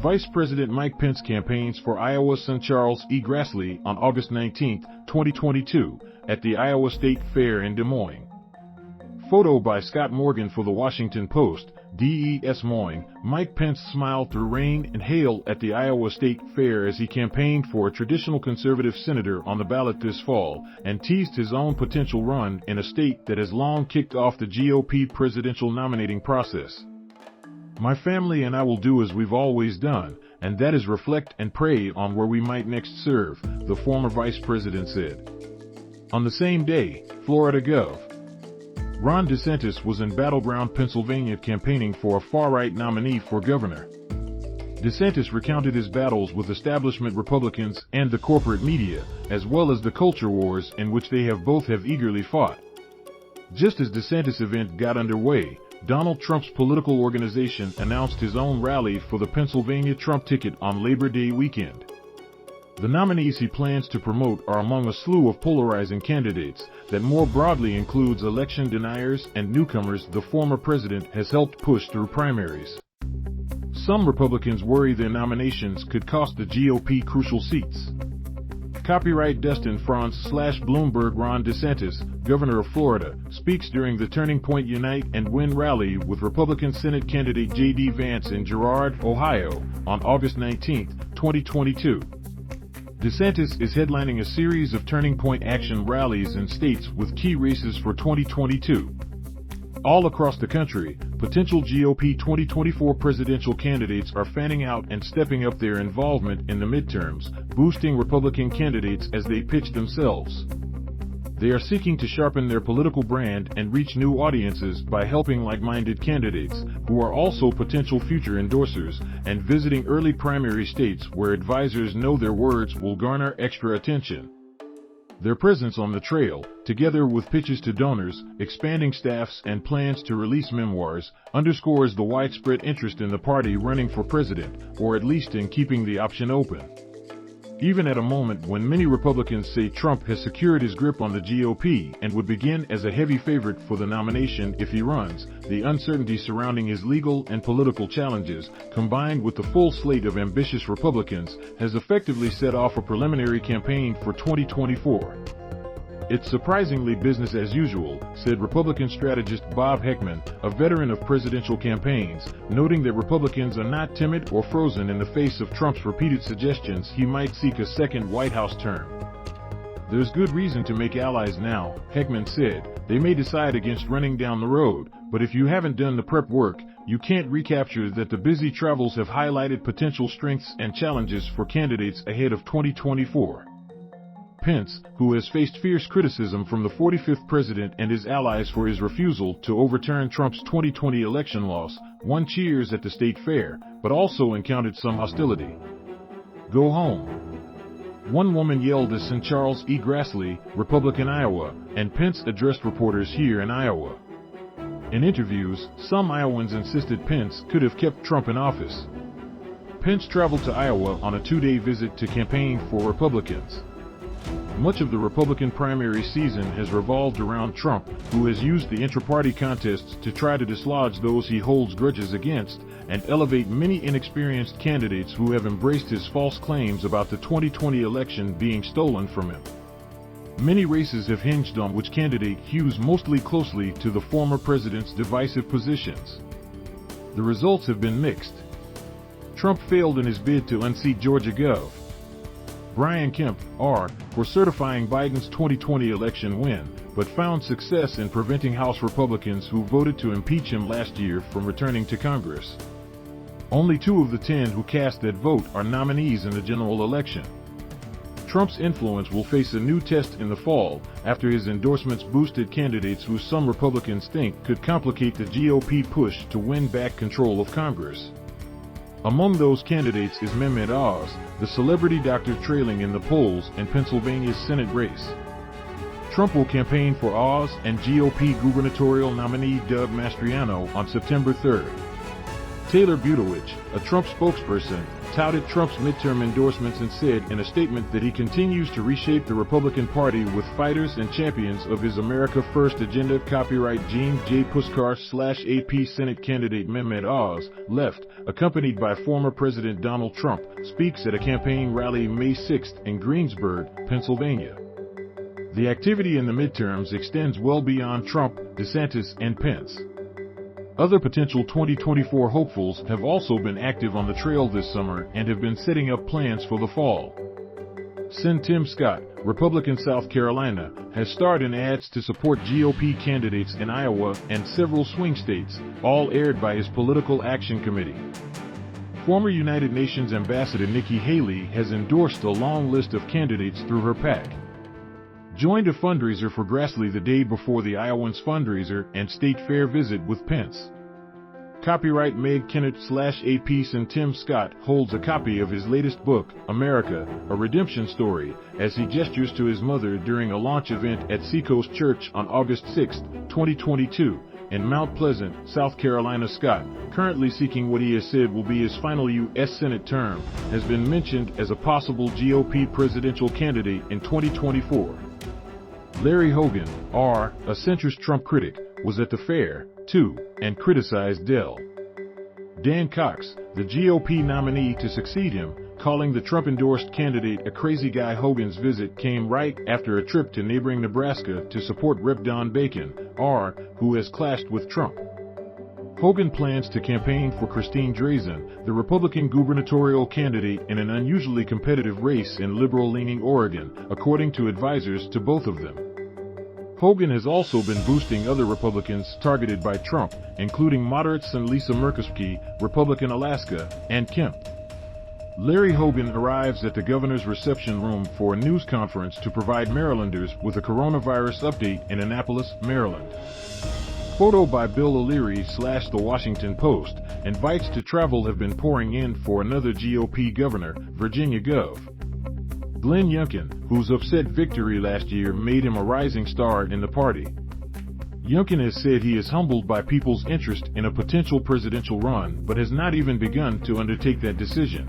Vice President Mike Pence campaigns for Iowa Sen Charles E. Grassley on August 19, 2022, at the Iowa State Fair in Des Moines. Photo by Scott Morgan for The Washington Post, Des Moines. Mike Pence smiled through rain and hail at the Iowa State Fair as he campaigned for a traditional conservative senator on the ballot this fall, and teased his own potential run in a state that has long kicked off the GOP presidential nominating process. "My family and I will do as we've always done, and that is reflect and pray on where we might next serve," the former vice president said. On the same day, Florida Gov. Ron DeSantis was in battleground Pennsylvania campaigning for a far-right nominee for governor. DeSantis recounted his battles with establishment Republicans and the corporate media, as well as the culture wars in which they both have eagerly fought. Just as DeSantis' event got underway, Donald Trump's political organization announced his own rally for the Pennsylvania Trump ticket on Labor Day weekend. The nominees he plans to promote are among a slew of polarizing candidates that more broadly includes election deniers and newcomers the former president has helped push through primaries. Some Republicans worry their nominations could cost the GOP crucial seats. Copyright Dustin Franz / Bloomberg Ron DeSantis, governor of Florida, speaks during the Turning Point Unite and Win rally with Republican Senate candidate J.D. Vance in Girard, Ohio, on August 19, 2022. DeSantis is headlining a series of Turning Point action rallies in states with key races for 2022. All across the country, potential GOP 2024 presidential candidates are fanning out and stepping up their involvement in the midterms, boosting Republican candidates as they pitch themselves. They are seeking to sharpen their political brand and reach new audiences by helping like-minded candidates, who are also potential future endorsers, and visiting early primary states where advisors know their words will garner extra attention. Their presence on the trail, together with pitches to donors, expanding staffs and plans to release memoirs, underscores the widespread interest in the party running for president, or at least in keeping the option open. Even at a moment when many Republicans say Trump has secured his grip on the GOP and would begin as a heavy favorite for the nomination if he runs, the uncertainty surrounding his legal and political challenges, combined with the full slate of ambitious Republicans, has effectively set off a preliminary campaign for 2024. "It's surprisingly business as usual," said Republican strategist Bob Heckman, a veteran of presidential campaigns, noting that Republicans are not timid or frozen in the face of Trump's repeated suggestions he might seek a second White House term. "There's good reason to make allies now," Heckman said. "They may decide against running down the road, but if you haven't done the prep work, you can't recapture that." The busy travels have highlighted potential strengths and challenges for candidates ahead of 2024. Pence, who has faced fierce criticism from the 45th president and his allies for his refusal to overturn Trump's 2020 election loss, won cheers at the state fair, but also encountered some hostility. "Go home," one woman yelled as Sen Charles E. Grassley, Republican Iowa, and Pence addressed reporters here in Iowa. In interviews, some Iowans insisted Pence could have kept Trump in office. Pence traveled to Iowa on a two-day visit to campaign for Republicans. Much of the Republican primary season has revolved around Trump, who has used the intra-party contests to try to dislodge those he holds grudges against, and elevate many inexperienced candidates who have embraced his false claims about the 2020 election being stolen from him. Many races have hinged on which candidate hews mostly closely to the former president's divisive positions. The results have been mixed. Trump failed in his bid to unseat Georgia Gov. Kemp, for certifying Biden's 2020 election win, but found success in preventing House Republicans who voted to impeach him last year from returning to Congress. Only 2 of the 10 who cast that vote are nominees in the general election. Trump's influence will face a new test in the fall, after his endorsements boosted candidates who some Republicans think could complicate the GOP push to win back control of Congress. Among those candidates is Mehmet Oz, the celebrity doctor trailing in the polls in Pennsylvania's Senate race. Trump will campaign for Oz and GOP gubernatorial nominee Doug Mastriano on September 3rd. Taylor Buttigieg, a Trump spokesperson, touted Trump's midterm endorsements and said in a statement that he continues to reshape the Republican Party with fighters and champions of his America First agenda. Copyright Gene J. Puskar/AP Senate candidate Mehmet Oz, left, accompanied by former President Donald Trump, speaks at a campaign rally May 6 in Greensburg, Pennsylvania. The activity in the midterms extends well beyond Trump, DeSantis, and Pence. Other potential 2024 hopefuls have also been active on the trail this summer and have been setting up plans for the fall. Sen Tim Scott, Republican South Carolina, has starred in ads to support GOP candidates in Iowa and several swing states, all aired by his Political Action Committee. Former United Nations Ambassador Nikki Haley has endorsed a long list of candidates through her PAC. Joined a fundraiser for Grassley the day before the Iowans fundraiser and state fair visit with Pence. Copyright Meg Kennett/AP Sen Tim Scott holds a copy of his latest book, America, A Redemption Story, as he gestures to his mother during a launch event at Seacoast Church on August 6, 2022, in Mount Pleasant, South Carolina. Scott, currently seeking what he has said will be his final U.S. Senate term, has been mentioned as a possible GOP presidential candidate in 2024. Larry Hogan, a centrist Trump critic, was at the fair, too, and criticized Del. Dan Cox, the GOP nominee to succeed him, calling the Trump-endorsed candidate a crazy guy. Hogan's visit came right after a trip to neighboring Nebraska to support Rep. Don Bacon, who has clashed with Trump. Hogan plans to campaign for Christine Drazan, the Republican gubernatorial candidate in an unusually competitive race in liberal-leaning Oregon, according to advisors to both of them. Hogan has also been boosting other Republicans targeted by Trump, including moderates and Lisa Murkowski, Republican Alaska, and Kemp. Larry Hogan arrives at the governor's reception room for a news conference to provide Marylanders with a coronavirus update in Annapolis, Maryland. Photo by Bill O'Leary/The Washington Post. Invites to travel have been pouring in for another GOP governor, Georgia Gov. Glenn Youngkin, whose upset victory last year made him a rising star in the party. Youngkin has said he is humbled by people's interest in a potential presidential run, but has not even begun to undertake that decision.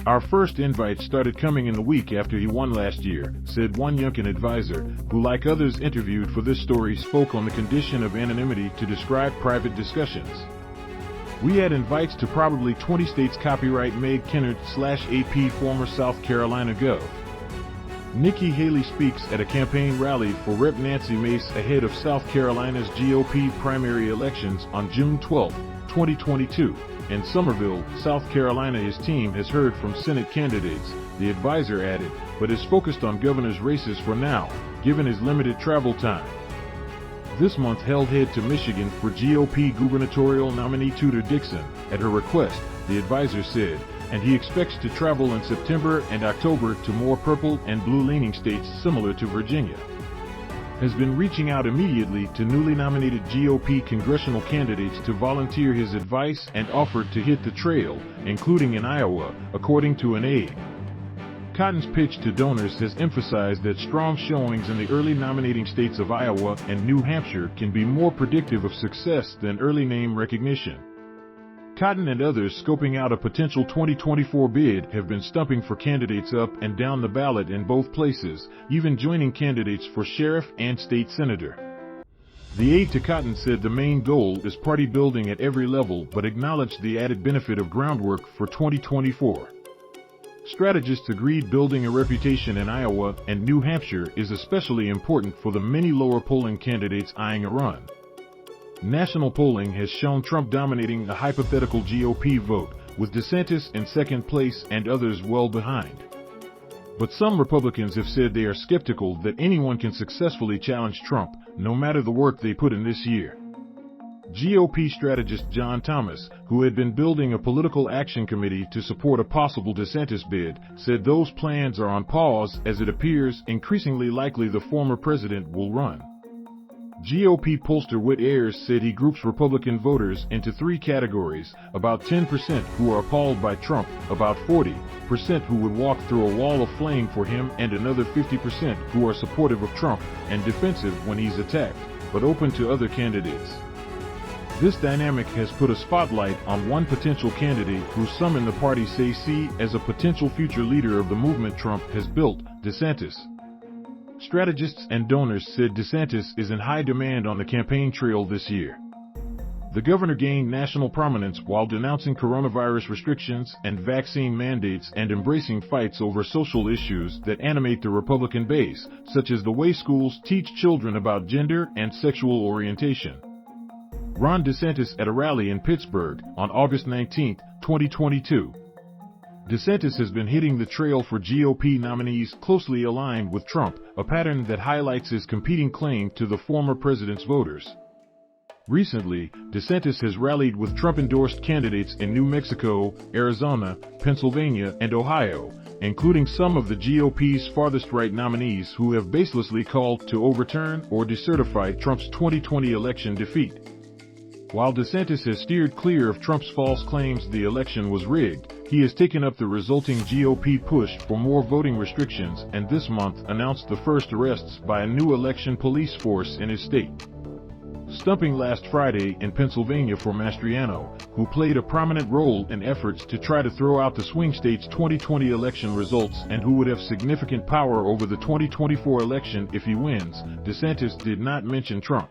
Our first invites started coming in the week after he won last year, said one Youngkin advisor, who, like others interviewed for this story, spoke on the condition of anonymity to describe private discussions. We had invites to probably 20 states. Copyright Meg Kennett/AP former South Carolina Gov. Nikki Haley speaks at a campaign rally for Rep. Nancy Mace ahead of South Carolina's GOP primary elections on June 12, 2022. In Summerville, South Carolina, his team has heard from Senate candidates, the advisor added, but is focused on governor's races for now, given his limited travel time. This month held head to Michigan for GOP gubernatorial nominee Tudor Dixon, at her request, the advisor said, and he expects to travel in September and October to more purple and blue-leaning states similar to Virginia. Has been reaching out immediately to newly nominated GOP congressional candidates to volunteer his advice and offered to hit the trail, including in Iowa, according to an aide. Cotton's pitch to donors has emphasized that strong showings in the early nominating states of Iowa and New Hampshire can be more predictive of success than early name recognition. Cotton and others scoping out a potential 2024 bid have been stumping for candidates up and down the ballot in both places, even joining candidates for sheriff and state senator. The aide to Cotton said the main goal is party building at every level, but acknowledged the added benefit of groundwork for 2024. Strategists agreed building a reputation in Iowa and New Hampshire is especially important for the many lower polling candidates eyeing a run. National polling has shown Trump dominating a hypothetical GOP vote, with DeSantis in second place and others well behind. But some Republicans have said they are skeptical that anyone can successfully challenge Trump, no matter the work they put in this year. GOP strategist John Thomas, who had been building a political action committee to support a possible DeSantis bid, said those plans are on pause as it appears increasingly likely the former president will run. GOP pollster Whit Ayers said he groups Republican voters into three categories: about 10% who are appalled by Trump, about 40% who would walk through a wall of flame for him, and another 50% who are supportive of Trump and defensive when he's attacked, but open to other candidates. This dynamic has put a spotlight on one potential candidate who some in the party see as a potential future leader of the movement Trump has built, DeSantis. Strategists and donors said DeSantis is in high demand on the campaign trail this year. The governor gained national prominence while denouncing coronavirus restrictions and vaccine mandates and embracing fights over social issues that animate the Republican base, such as the way schools teach children about gender and sexual orientation. Ron DeSantis at a rally in Pittsburgh on August 19, 2022. DeSantis has been hitting the trail for GOP nominees closely aligned with Trump, a pattern that highlights his competing claim to the former president's voters. Recently, DeSantis has rallied with Trump-endorsed candidates in New Mexico, Arizona, Pennsylvania, and Ohio, including some of the GOP's farthest-right nominees who have baselessly called to overturn or decertify Trump's 2020 election defeat. While DeSantis has steered clear of Trump's false claims the election was rigged, he has taken up the resulting GOP push for more voting restrictions and this month announced the first arrests by a new election police force in his state. Stumping last Friday in Pennsylvania for Mastriano, who played a prominent role in efforts to try to throw out the swing state's 2020 election results and who would have significant power over the 2024 election if he wins, DeSantis did not mention Trump.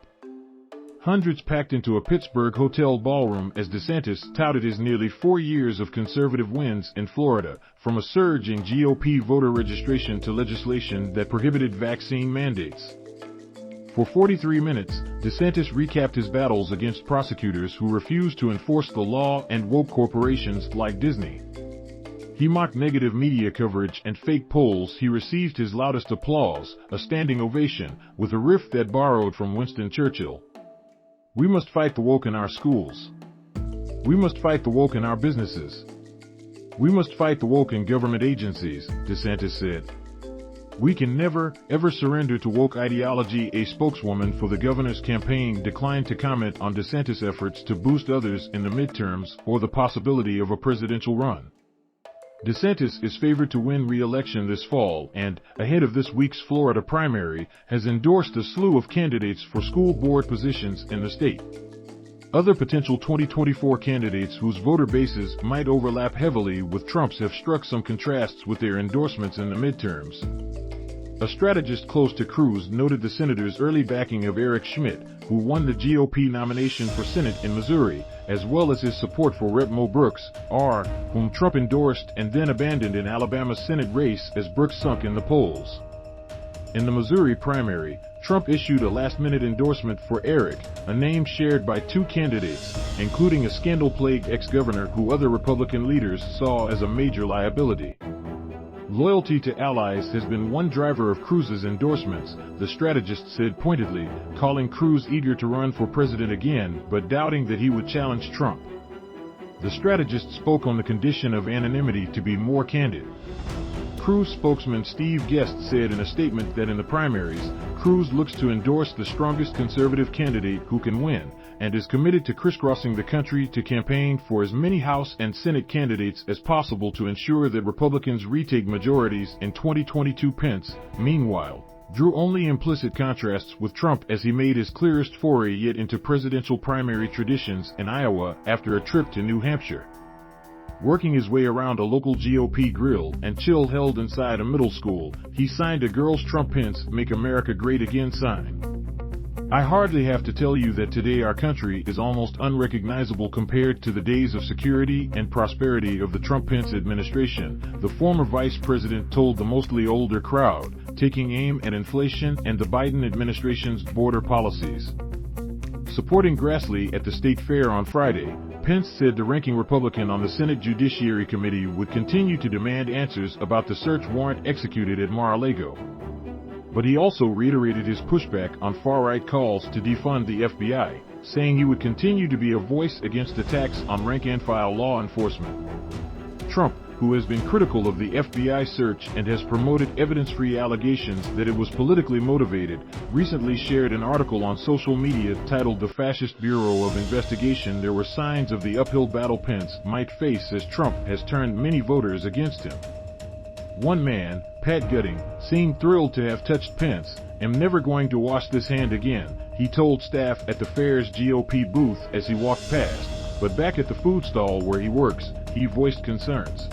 Hundreds packed into a Pittsburgh hotel ballroom as DeSantis touted his nearly 4 years of conservative wins in Florida, from a surge in GOP voter registration to legislation that prohibited vaccine mandates. For 43 minutes, DeSantis recapped his battles against prosecutors who refused to enforce the law and woke corporations like Disney. He mocked negative media coverage and fake polls. He received his loudest applause, a standing ovation, with a riff that borrowed from Winston Churchill. "We must fight the woke in our schools. We must fight the woke in our businesses. We must fight the woke in government agencies," DeSantis said. "We can never, ever surrender to woke ideology." A spokeswoman for the governor's campaign declined to comment on DeSantis' efforts to boost others in the midterms or the possibility of a presidential run. DeSantis is favored to win re-election this fall and, ahead of this week's Florida primary, has endorsed a slew of candidates for school board positions in the state. Other potential 2024 candidates whose voter bases might overlap heavily with Trump's have struck some contrasts with their endorsements in the midterms. A strategist close to Cruz noted the senator's early backing of Eric Schmidt, who won the GOP nomination for Senate in Missouri, as well as his support for Rep. Mo Brooks, R., whom Trump endorsed and then abandoned in Alabama's Senate race as Brooks sunk in the polls. In the Missouri primary, Trump issued a last-minute endorsement for Eric, a name shared by two candidates, including a scandal-plagued ex-governor who other Republican leaders saw as a major liability. Loyalty to allies has been one driver of Cruz's endorsements, the strategist said pointedly, calling Cruz eager to run for president again but doubting that he would challenge Trump. The strategist spoke on the condition of anonymity to be more candid. Cruz spokesman Steve Guest said in a statement that in the primaries, Cruz looks to endorse the strongest conservative candidate who can win, and is committed to crisscrossing the country to campaign for as many House and Senate candidates as possible to ensure that Republicans retake majorities in 2022. Pence, meanwhile, drew only implicit contrasts with Trump as he made his clearest foray yet into presidential primary traditions in Iowa after a trip to New Hampshire. Working his way around a local GOP grill and chill held inside a middle school, he signed a Girls Trump Pence Make America Great Again sign. "I hardly have to tell you that today our country is almost unrecognizable compared to the days of security and prosperity of the Trump-Pence administration," the former vice president told the mostly older crowd, taking aim at inflation and the Biden administration's border policies. Supporting Grassley at the state fair on Friday, Pence said the ranking Republican on the Senate Judiciary Committee would continue to demand answers about the search warrant executed at Mar-a-Lago. But he also reiterated his pushback on far-right calls to defund the FBI, saying he would continue to be a voice against attacks on rank-and-file law enforcement. Trump, who has been critical of the FBI search and has promoted evidence-free allegations that it was politically motivated, recently shared an article on social media titled "The Fascist Bureau of Investigation." There were signs of the uphill battle Pence might face as Trump has turned many voters against him. One man, Pat Gutting, seemed thrilled to have touched Pence. "I'm never going to wash this hand again," he told staff at the fair's GOP booth as he walked past, but back at the food stall where he works, he voiced concerns.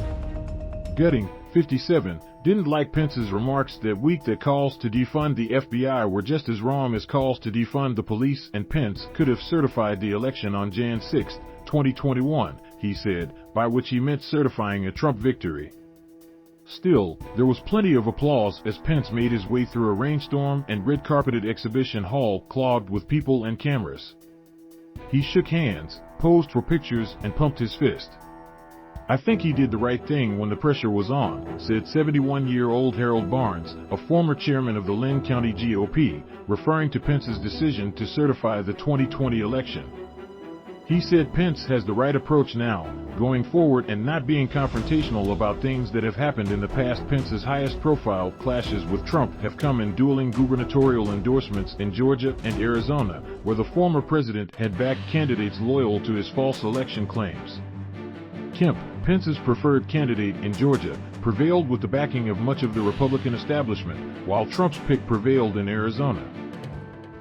Gutting, 57, didn't like Pence's remarks that week that calls to defund the FBI were just as wrong as calls to defund the police, and Pence could have certified the election on Jan 6, 2021, he said, by which he meant certifying a Trump victory. Still, there was plenty of applause as Pence made his way through a rainstorm and red-carpeted exhibition hall clogged with people and cameras. He shook hands, posed for pictures, and pumped his fist. "I think he did the right thing when the pressure was on," said 71-year-old Harold Barnes, a former chairman of the Lynn County GOP, referring to Pence's decision to certify the 2020 election. He said Pence has the right approach now, going forward and not being confrontational about things that have happened in the past. Pence's highest-profile clashes with Trump have come in dueling gubernatorial endorsements in Georgia and Arizona, where the former president had backed candidates loyal to his false election claims. Kemp, Pence's preferred candidate in Georgia, prevailed with the backing of much of the Republican establishment, while Trump's pick prevailed in Arizona.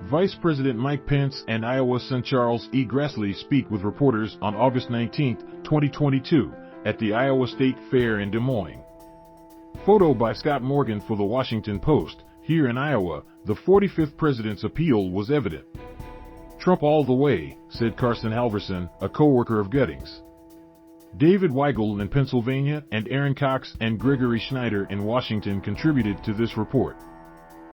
Vice President Mike Pence and Iowa Sen. Charles E. Grassley speak with reporters on August 19, 2022, at the Iowa State Fair in Des Moines. Photo by Scott Morgan for The Washington Post. Here in Iowa, the 45th president's appeal was evident. "Trump all the way," said Carson Halverson, a co-worker of Gutting's. David Weigel in Pennsylvania and Aaron Cox and Gregory Schneider in Washington contributed to this report.